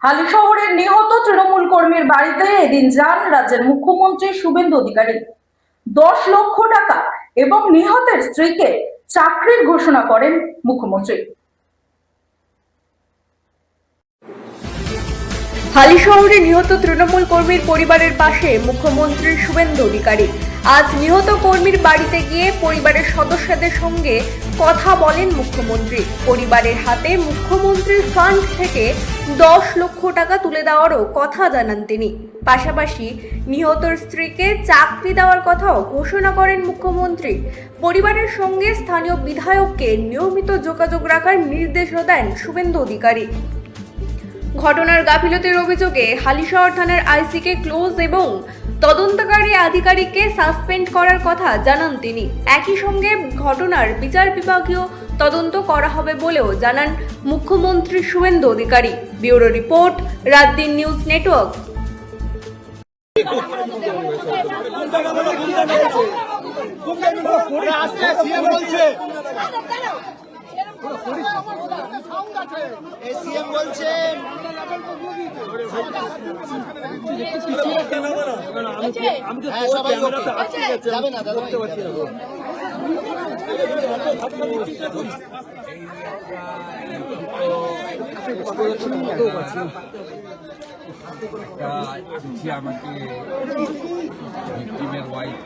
হালিশহরের নিহত তৃণমূল কর্মীর বাড়িতে এদিন যান রাজ্যের মুখ্যমন্ত্রী শুভেন্দু অধিকারী। 10 লক্ষ টাকা এবং নিহতের স্ত্রীকে চাকরির ঘোষণা করেন মুখ্যমন্ত্রী। হালিশহরে নিহত তৃণমূল কর্মীর পরিবারের পাশে মুখ্যমন্ত্রী শুভেন্দু অধিকারী আজ নিহত কর্মীর বাড়িতে গিয়ে পরিবারের সদস্যদের সঙ্গে কথা বলেন মুখ্যমন্ত্রী। পরিবারের হাতে মুখ্যমন্ত্রীর ফান্ড থেকে 10 লক্ষ টাকা তুলে দেওয়ারও কথা জানান তিনি। পাশাপাশি নিহতর স্ত্রীকে চাকরি দেওয়ার কথাও ঘোষণা করেন মুখ্যমন্ত্রী। পরিবারের সঙ্গে স্থানীয় বিধায়ককে নিয়মিত যোগাযোগ রাখার নির্দেশও দেন শুভেন্দু অধিকারী। ঘটনার গাফিলতির অভিযোগে হালিশহর থানার আইসিকে ক্লোজ এবং তদন্তকারী আধিকারিককে সাসপেন্ড করার কথা জানান তিনি। একই সঙ্গে ঘটনার বিচার বিভাগীয় তদন্ত করা হবে বলেও জানান মুখ্যমন্ত্রী Suvendu Adhikari. Bureau report, রাতদিন news network. ACM বলছেন সবাই যাবে না দাদা চিঠি আমাকে ভিক্টিমের ওয়াইফ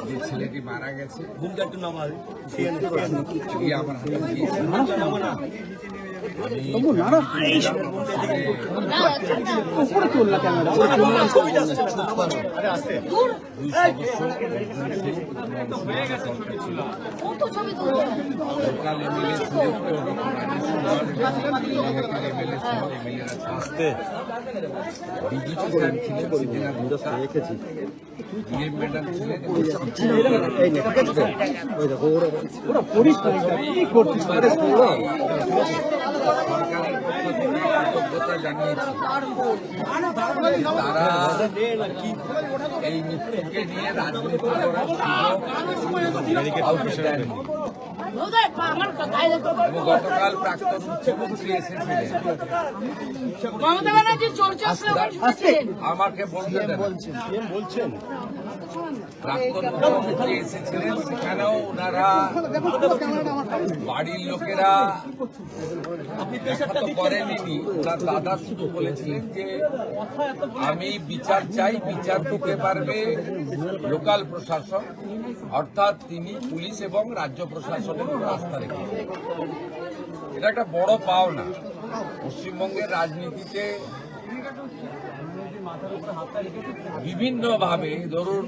যে ছেলেটি মারা গেছে আমার হাতে দিয়েছে। ম্যাডাম ছিলেন সরকারের পক্ষ থেকে কৃতজ্ঞতা জানিয়েছি। তারা এই মৃত্যুকে নিয়ে রাজনীতি করার গতকাল প্রাক্তন মুখ্যমন্ত্রী এসেছিলেন, আমাকে বলছেন প্রাক্তন মুখ্যমন্ত্রী এসেছিলেন, সেখানেও ওনারা বাড়ির লোকেরা দেখা করেনি। ওনার দাদা শুধু বলেছিলেন যে আমি বিচার চাই, বিচার দিতে পারবে লোকাল প্রশাসন, অর্থাৎ তিনি পুলিশ এবং রাজ্য প্রশাসনের উপর আস্থা রেখেছেন। এটা একটা বড় পাওনা। পশ্চিমবঙ্গের রাজনীতিতে বিভিন্নভাবে, ধরুন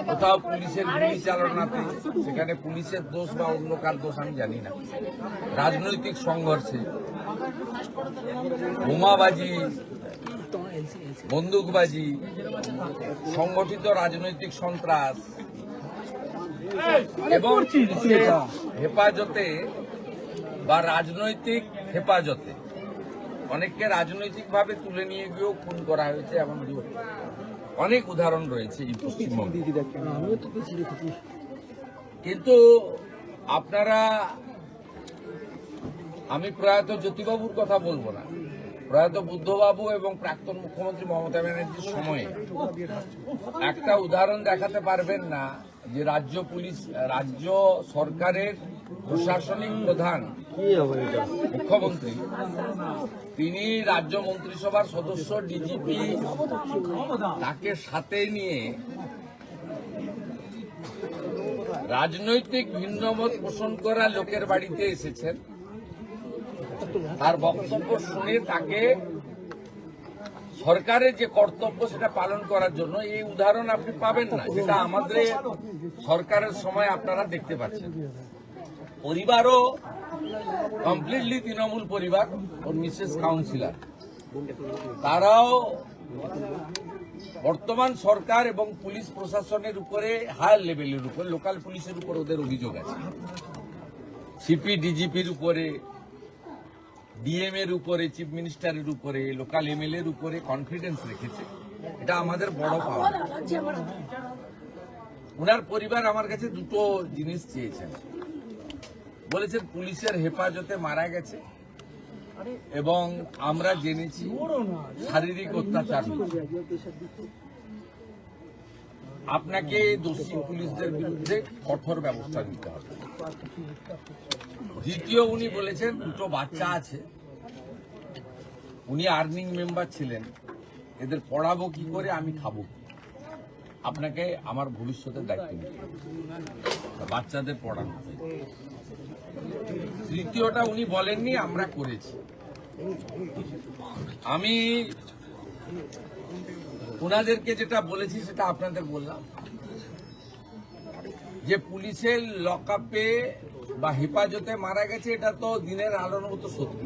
কোথাও পুলিশের গুলি চালনাতে, সেখানে পুলিশের দোষ বা অন্য কার দোষ আমি জানি না, রাজনৈতিক সংঘর্ষে, বোমাবাজি, বন্দুকবাজি, সংগঠিত রাজনৈতিক সন্ত্রাস এবং হেফাজতে বা রাজনৈতিক হেফাজতে অনেককে রাজনৈতিকভাবে তুলে নিয়ে গিয়েও খুন করা হয়েছে। এমন অনেক উদাহরণ রয়েছে এই পশ্চিমবঙ্গে। কিন্তু আপনারা, আমি প্রয়াত জ্যোতিবাবুর কথা বলবো না, প্রয়াত বুদ্ধবাবু এবং প্রাক্তন মুখ্যমন্ত্রী মমতা ব্যানার্জির সময়ে একটা উদাহরণ দেখাতে পারবেন না যে রাজ্য সরকারের প্রশাসনিক প্রধান মুখ্যমন্ত্রী, তিনি রাজ্য মন্ত্রিসভার সদস্য, ডিজিপি, তাকে সাথে নিয়ে রাজনৈতিক ভিন্নমত পোষণ করা লোকের বাড়িতে এসেছেন। তার বক্তব্য শুনে তাকে সরকারের যে কর্তব্য সেটা পালন করার জন্য, এই উদাহরণ আপনি পাবেন না, যেটা আমাদের সরকারের সময় আপনারা দেখতে পাচ্ছেন। পরিবারও কমপ্লিটলি তৃণমূল পরিবার, ওর মিসেস কাউন্সিলর, তারাও বর্তমান সরকার এবং পুলিশ প্রশাসনের উপরে, হায়ার লেভেলের উপর, লোকাল পুলিশের উপর ওদের অভিযোগ আছে, সিপি ডিজিপির উপরে, ডিএম এর উপরে, চিফ মিনিস্টারের উপরে, লোকাল এমএলএ এর উপরে কনফিডেন্স রেখেছে। এটা আমাদের বড় পাওয়া। উনার পরিবার আমার কাছে দুটো জিনিস চেয়েছেন। বলেছেন পুলিশের হেফাজতে মারা গেছে, এবং আমরা জেনেছি শারীরিক অত্যাচার হয়েছে। আপনাকে দোষী পুলিশদের বিরুদ্ধে কঠোর ব্যবস্থা নিতে হবে। দ্বিতীয়, উনি বলেছেন দুটো বাচ্চা আছে, উনি আর্নিং মেম্বার ছিলেন, এদের পড়াবো কি করে, আমি খাবো কি? আপনাকে আমার ভবিষ্যতের দায়িত্ব নিতে হবে, বাচ্চাদের পড়ানো। তৃতীয়টা, উনি বলেননি আমরা করেছি। আমি ওনাদেরকে যেটা বলেছি সেটা আপনাদের বললাম, যে পুলিশের লকআপে বা হেফাজতে মারা গেছে, এটা তো দিনের আলোর মতো সত্যি।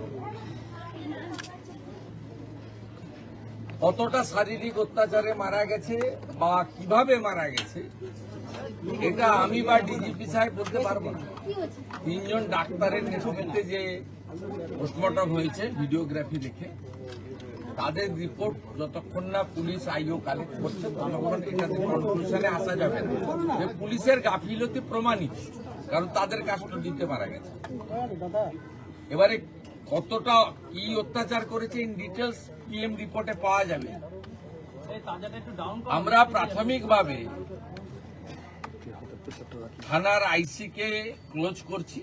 কতটা শারীরিক অত্যাচারে মারা গেছে বা কিভাবে মারা গেছে, এটা আমি বা ডিজিপি সাহেব বলতে পারবো না। 3 জন ডাক্তারের নেতৃত্বে যে পোস্টমর্টম হয়েছে ভিডিওগ্রাফি দেখে, তাদের রিপোর্ট যতক্ষণ না পুলিশ আইও কালেক্ট করছে ততক্ষণ এটাতে কনক্লুশনে আসা যাবে না যে পুলিশের গাফিলতি প্রমাণিত, কারণ তাদের কাস্টডিতে মারা গেছে। এবারে কতটা কি অত্যাচার করেছে ইন ডিটেলস পিএম রিপোর্টে পাওয়া যাবে। আমরা প্রাথমিকভাবে থানার আইসি কে ক্লোজ করছি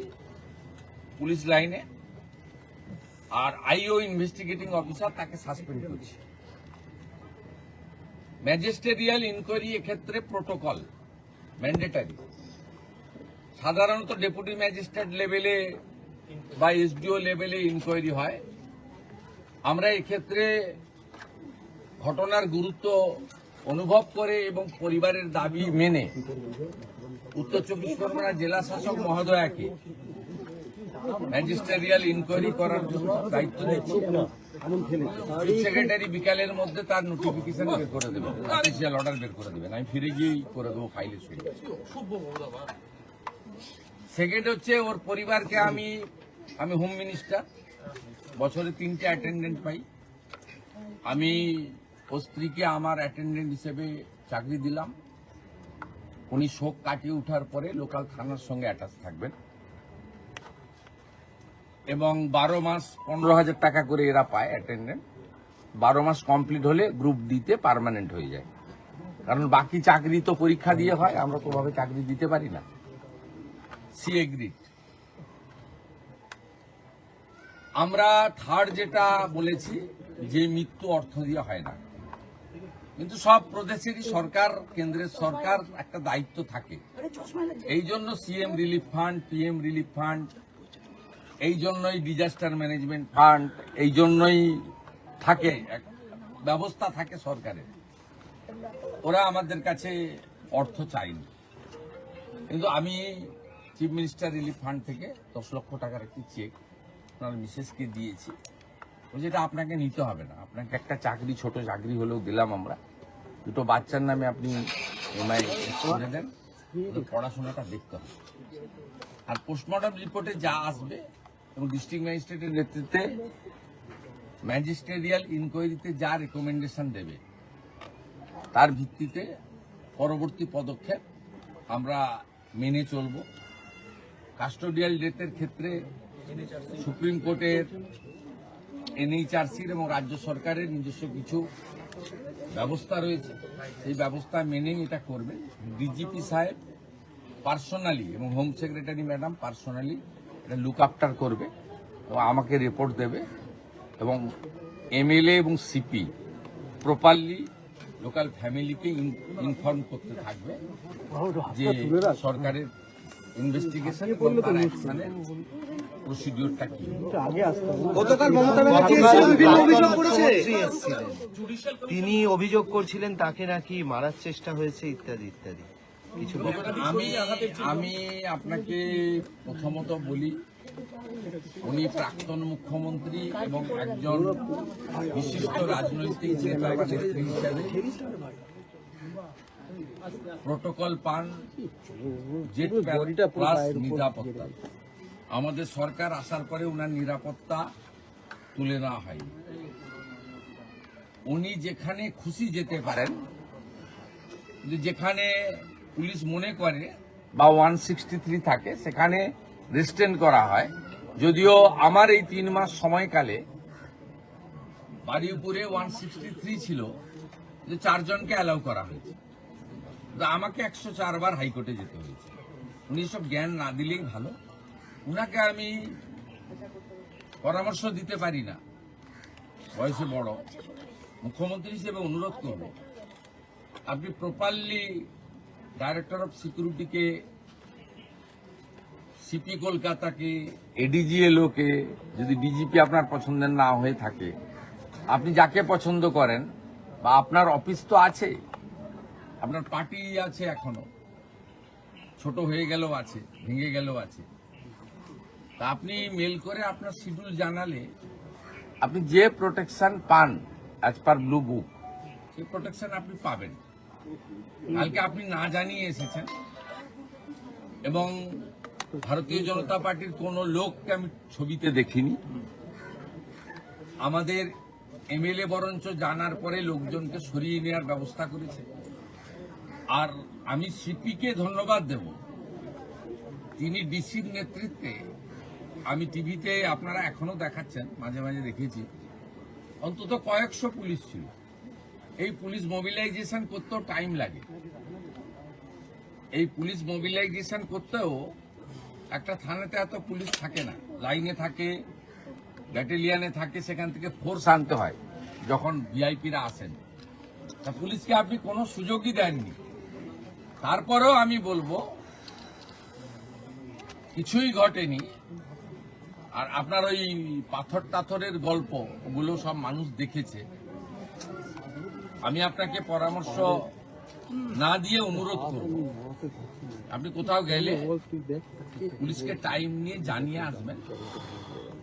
পুলিশ লাইনে, আর আইও ইনভেস্টিগেটিং অফিসার তাকে সাসপেন্ড করছি। ম্যাজিস্ট্রেরিয়াল ইনকোয়ারি এক্ষেত্রে প্রোটোকল ম্যান্ডেটারি। সাধারণত ডেপুটি ম্যাজিস্ট্রেট লেভেলে বা এসডিও লেভেলে ইনকোয়ারি হয়। আমরা এক্ষেত্রে ঘটনার গুরুত্ব অনুভব করে এবং পরিবারের দাবি মেনে উত্তর 24 পরগনা জেলা শাসক মহোদয়াকে ম্যাজিস্ট্রেরিয়াল ইনকোয়ারি করার জন্য দায়িত্ব দিচ্ছি। চিফ সেক্রেটারি বিকালের মধ্যে তার নোটিফিকেশন বের করে দেবেন, অফিসিয়াল অর্ডার বের করে দেবেন, আমি ফিরে গিয়েই করে দেবো ফাইলের সঙ্গে। সেকেন্ড হচ্ছে, ওর পরিবারকে আমি হোম মিনিস্টার, বছরে 3টে অ্যাটেন্ডেন্ট পাই। আমি ওর স্ত্রীকে আমার অ্যাটেন্ডেন্ট হিসেবে চাকরি দিলাম। উনি শোক কাটিয়ে ওঠার পরে লোকাল থানার সঙ্গে অ্যাটাচ থাকবেন এবং 12 মাস 15,000 টাকা করে এরা পায় অ্যাটেন্ডেন্ট। 12 মাস কমপ্লিট হলে গ্রুপ ডিতে পার্মানেন্ট হয়ে যায়, কারণ বাকি চাকরি তো পরীক্ষা দিয়ে হয়, আমরা তো ভাবে চাকরি দিতে পারি না। C agreed. আমরা থার্ড যেটা বলেছি যে মৃত্যু অর্থ দিয়ে হয় না, কিন্তু সব প্রদেশেরই সরকার, কেন্দ্রের সরকার একটা দায়িত্ব থাকে। এই জন্য CM relief fund, PM relief fund, এই জন্যই ডিজাস্টার ম্যানেজমেন্ট ফান্ড, এই জন্যই থাকে, ব্যবস্থা থাকে সরকারের। ওরা আমাদের কাছে অর্থ চায়নি, কিন্তু আমি চিফ মিনিস্টার রিলিফ ফান্ড থেকে 10 লক্ষ টাকার একটি চেক আপনার মিসেসকে দিয়েছি। যেটা আপনাকে নিতে হবে না, আপনাকে একটা চাকরি, ছোট চাকরি হলেও দিলাম আমরা। দুটো বাচ্চার নামে আপনি এমআই করে দেন, পড়াশোনাটা দেখতে হবে। আর পোস্টমর্টম রিপোর্টে যা আসবে এবং ডিস্ট্রিক্ট ম্যাজিস্ট্রেটের নেতৃত্বে ম্যাজিস্ট্রেরিয়াল ইনকোয়ারিতে যা রেকমেন্ডেশন দেবে, তার ভিত্তিতে পরবর্তী পদক্ষেপ আমরা মেনে চলব। কাস্টোডিয়াল ডেথের ক্ষেত্রে সুপ্রিম কোর্টের, এনএইচআরসির এবং রাজ্য সরকারের নিজস্ব কিছু ব্যবস্থা রয়েছে, সেই ব্যবস্থা মেনেই এটা করবে। ডিজিপি সাহেব পার্সোনালি এবং হোম সেক্রেটারি ম্যাডাম পার্সোনালি এটা লুক আফটার করবে এবং আমাকে রিপোর্ট দেবে, এবং এমএলএ এবং সিপি প্রপারলি লোকাল ফ্যামিলিকে ইনফর্ম করতে থাকবে যে সরকারের ইনভেস্টিগেশন এবং তার অ্যাকশনের প্রসিডিউরটা কি। তিনি অভিযোগ করছিলেন তাকে নাকি মারার চেষ্টা হয়েছে ইত্যাদি ইত্যাদি কিছু। আমি আপনাকে প্রথমত বলি, উনি প্রাক্তন মুখ্যমন্ত্রী এবং একজন বিশিষ্ট রাজনৈতিক নেতা বা নেত্রী হিসাবে প্রোটোকল পান, জেট প্লাস নিরাপত্তা। আমাদের সরকার আসার পরে ওনার নিরাপত্তা তুলে নেওয়া হয়নি। উনি যেখানে খুশি যেতে পারেন, যেখানে পুলিশ মনে করে বা 163 থাকে সেখানে রেস্ট্রেন করা হয়, যদিও আমার এই 3 মাস সময়কালে বারুইপুরে 163 ছিল, যে 4 জনকে অ্যালাউ করা হয়েছে, তো আমাকে 104 বার হাইকোর্টে যেতে হয়েছে। উনি সব জ্ঞান না দিলেই ভালো। উনাকে আমি পরামর্শ দিতে পারি না, বয়সে বড়। মুখ্যমন্ত্রী হিসেবে অনুরোধ করব, আপনি প্রপারলি ডাইরেক্টর অফ সিকিউরিটিকে, সিপি কলকাতাকে, এডিজিএলও কে, যদি ডিজিপি আপনার পছন্দের না হয়ে থাকে, আপনি যাকে পছন্দ করেন, বা আপনার অফিস তো আছে, আপনার পার্টি আছে, এখনো ছোট হয়ে গেলেও আছে, ভেঙে গেলেও আছে, তা আপনি মেল করে আপনার শিডিউল জানালে আপনি যে প্রোটেকশন পান অ্যাজ পার ব্লু বুক, সেই প্রোটেকশন আপনি পাবেন। কালকে আপনি না জানিয়ে এসেছেন, এবং ভারতীয় জনতা পার্টির কোনো লোককে আমি ছবিতে দেখিনি। আমাদের এমএলএ বরঞ্চ জানার পরে লোকজনকে সরিয়ে নেওয়ার ব্যবস্থা করেছে। আর আমি সিপিকে ধন্যবাদ দেব, তিনি ডিসির নেতৃত্বে, আমি টিভিতে আপনারা এখনো দেখাচ্ছেন, মাঝে মাঝে দেখেছি, অন্তত কয়েকশো পুলিশ ছিল। এই পুলিশ মোবিলাইজেশন করতেও টাইম লাগে। এই পুলিশ মোবিলাইজেশন করতেও একটা থানাতে এত পুলিশ থাকে না, লাইনে থাকে, ব্যাটালিয়ানে থাকে, সেখান থেকে ফোর্স আনতে হয় যখন ভিআইপিরা আসেন। তা পুলিশকে আপনি কোনো সুযোগই দেননি। তারপরেও আমি বলবো কিছুই ঘটেনি। আর আপনার ওই পাথর টাথরের গল্প, ওগুলো সব মানুষ দেখেছে। আমি আপনাকে পরামর্শ না দিয়ে অনুরোধ করব, আপনি কোথাও গেলে পুলিশকে টাইম নিয়ে জানিয়ে আসবেন।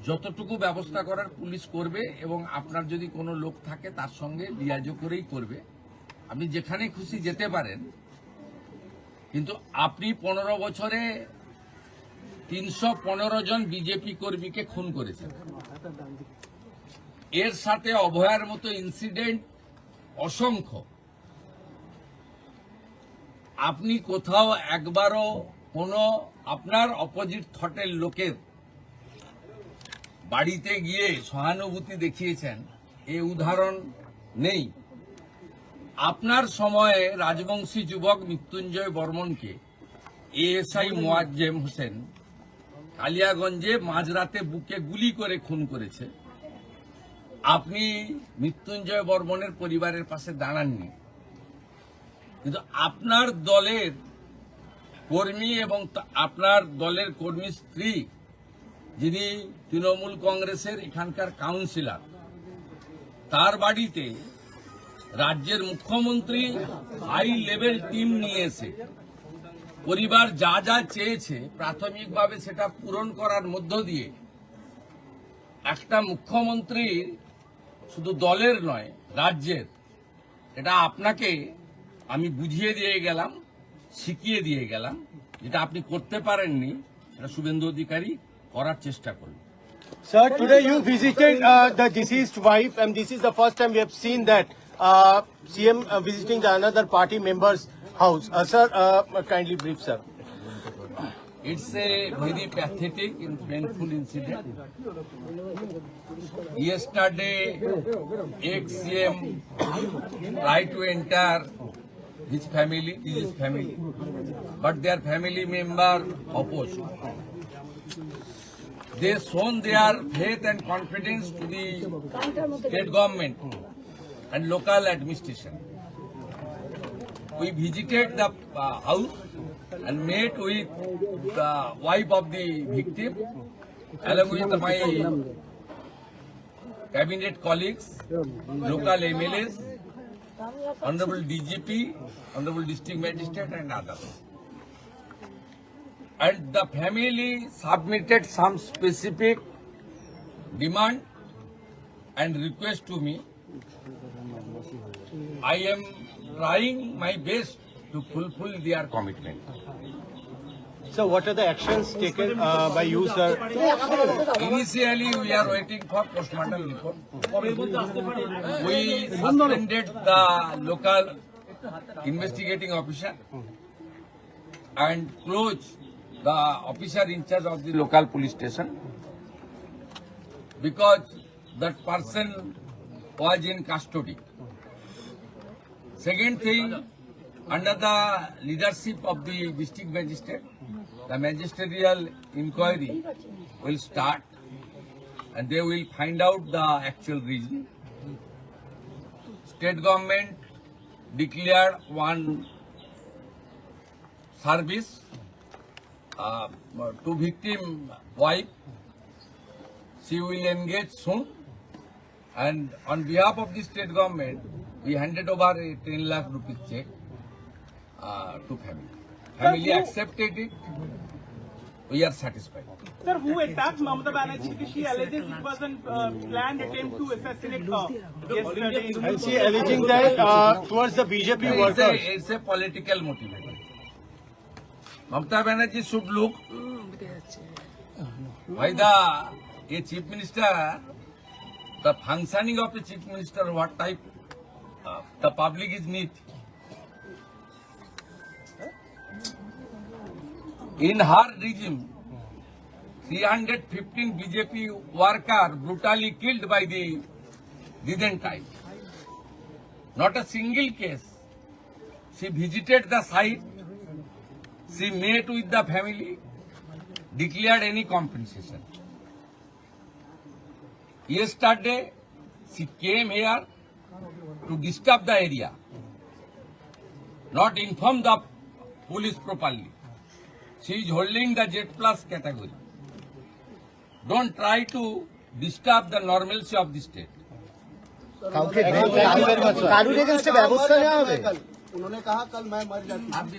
যতটুকু ব্যবস্থা করার পুলিশ করবে, এবং আপনার যদি কোনো লোক থাকে তার সঙ্গে লিয়াজো করেই করবে। আপনি যেখানে খুশি যেতে পারেন, কিন্তু আপনি 15 বছরে 315 জন বিজেপি কর্মীকে খুন করেছেন। এর সাথে অভয়ার মতো ইনসিডেন্ট অসংখ্য। আপনি কোথাও একবারও কোনো আপনার অপোজিট থটের লোকের বাড়িতে গিয়ে সহানুভূতি দেখিয়েছেন, এ উদাহরণ নেই। আপনার সময়ে রাজবংশী যুবক মৃত্যুঞ্জয় বর্মনকে এএসআই মোয়াজ্জেম হোসেন কালিয়াগঞ্জে মাঝরাতে বুকে গুলি করে খুন করেছে। আপনি মৃত্যুঞ্জয় বর্মনের পরিবারের পাশে দাঁড়াননি, কিন্তু আপনার দলের কর্মী এবং আপনার দলের কর্মী স্ত্রী, যিনি তৃণমূল কংগ্রেসের এখানকার কাউন্সিলর, তার বাড়িতে রাজ্যের মুখ্যমন্ত্রী হাই লেভেল টিম নিয়ে এসে পরিবার যা যা চেয়েছে প্রাথমিকভাবে সেটা পূরণ করার মধ্য দিয়ে একটা মুখ্যমন্ত্রীর, শুধু দলের নয় রাজ্যের, এটা আপনাকে আমি বুঝিয়ে দিয়ে গেলাম, শিখিয়ে দিয়ে গেলাম। যেটা আপনি করতে পারেননি, সেটা শুভেন্দু অধিকারী করার চেষ্টা করুন। Sir, today you visited the deceased wife, and this is the first time we have seen that CM visiting the another party member's house. Sir, kindly brief, sir. It's a very pathetic and painful incident. Yesterday, ex-CM tried to enter his family, but their family member opposed. They shown their faith and confidence to the state government and local administration. We visited the house and met with the wife of the victim, along with my cabinet colleagues, local MLAs, Honorable DGP, Honorable District Magistrate and others. And the family submitted some specific demand and request to me. I am trying my best to fulfill their commitment. So, what are the actions taken by you, sir? Initially, we are waiting for postmortem report. We suspended the local investigating officer and closed the officer in charge of the local police station. because that person was in custody. Second thing, under the leadership of the district magistrate, the magisterial inquiry will start and they will find out the actual reason. State government declared one service to victim wife. She will engage soon, and on behalf of the state government, we handed over a 10 lakh rupees check to family. Family accepted it. We are satisfied. Sir, who attacked Mamata Banerjee? She alleges it was a planned attempt to assassinate her yesterday. And she alleging that towards the BJP workers. It's a political motivation. Mamata Banerjee should look why a chief minister, the functioning of a chief minister, what type the public is need. In her regime, 315 BJP workers brutally killed by the recent time. Not a single case. She visited the site, she met with the family, declared any compensation. Yesterday, she came here to disturb the area, not inform the police properly. She is holding the Z plus category. Don't try to disturb the normalcy of the state. कानून against व्यवस्था क्या होगी? उन्होंने कहा कल मैं मर जाती हूँ। आप भी